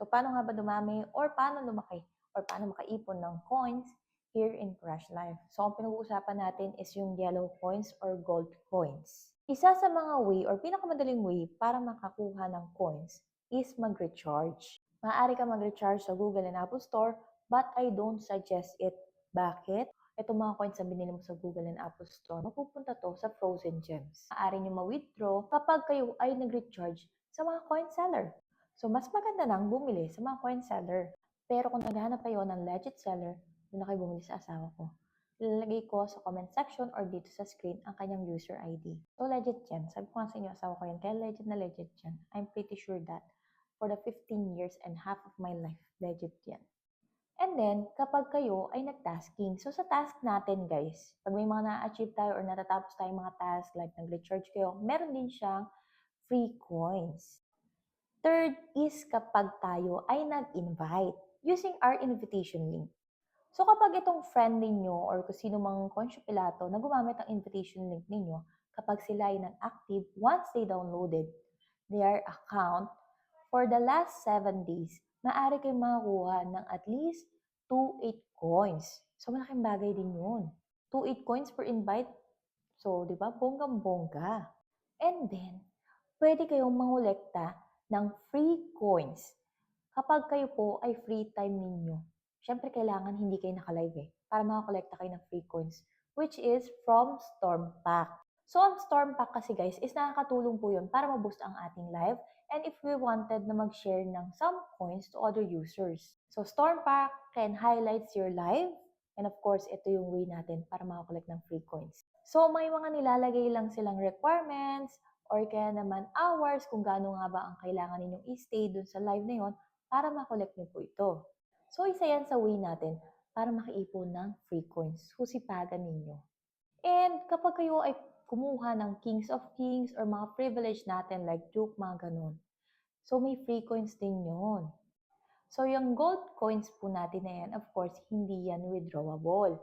So, paano nga ba dumami or paano lumaki or paano makaipon ng coins here in Crush Life? So, ang pinag-uusapan natin is yung yellow coins or gold coins. Isa sa mga way or pinakamadaling way para makakuha ng coins is mag-recharge. Maaari ka mag-recharge sa Google and Apple Store, but I don't suggest it. Bakit? Itong mga coins na binili mo sa Google and Apple Store, mapupunta to sa frozen gems. Maaari nyo ma-withdraw kapag kayo ay nag-recharge sa mga coin seller. So, mas maganda nang bumili sa mga coin seller. Pero kung naghahanap kayo ng legit seller, doon na kayo bumili sa asawa ko. Ilalagay ko sa comment section or dito sa screen ang kanyang user ID. So, legit yan. Sabi ko nga sa inyo, asawa ko yan. Kaya legit na legit yan. I'm pretty sure that for the 15 years and half of my life, legit yan. And then, kapag kayo ay nag-tasking, so sa task natin guys, pag may mga na-achieve tayo or natatapos tayong mga task, like nag-recharge kayo, meron din siyang free coins. Third is kapag tayo ay nag-invite using our invitation link. So kapag itong friend ninyo or kung sino mang konsyupilato na gumamit ng invitation link ninyo, kapag sila ay nag-active, once they downloaded their account, for the last 7 days, maaari kayong makakuha ng at least 2.8 coins. So, malaking bagay din yun. 2.8 coins per invite. So, di ba? Bonggang-bongga. And then, pwede kayong mangolekta ng free coins kapag kayo po ay free time ninyo. Siyempre, kailangan hindi kayo naka-live para makakolekta kayo ng free coins, which is from Storm Pack. So, ang Storm Pack kasi guys is nakakatulong po yun para ma-boost ang ating live and if we wanted na mag-share ng some coins to other users. So, Storm Pack can highlight your live and of course, ito yung way natin para makakollect ng free coins. So, may mga nilalagay lang silang requirements or kaya naman hours kung gaano nga ba ang kailangan ninyong i-stay dun sa live na yon para makollect niyo po ito. So, isa yan sa way natin para makaipon ng free coins. Husipagan ninyo. And kapag kayo ay kumuha ng Kings of Kings or mga privilege natin like Duke, mga ganun. So, may free coins din yun. So, yung gold coins po natin na yan, of course, hindi yan withdrawable.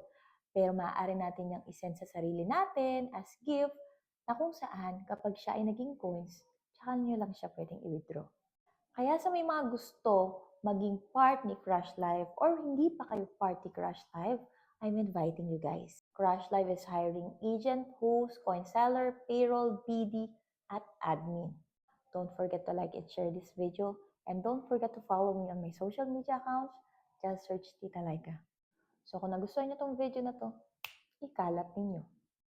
Pero maaari natin yung isend sa sarili natin as gift na kung saan kapag siya ay naging coins, tsaka nyo lang siya pwedeng i-withdraw. Kaya sa may mga gusto maging part ni Crush Life or hindi pa kayo part ni Crush Life, I'm inviting you guys. Crush Life is hiring agent, host, coin seller, payroll, BD, at admin. Don't forget to like and share this video. And don't forget to follow me on my social media accounts. Just search Tita Laika. So kung nagustuhan niyo tong video na to, ikalat ninyo.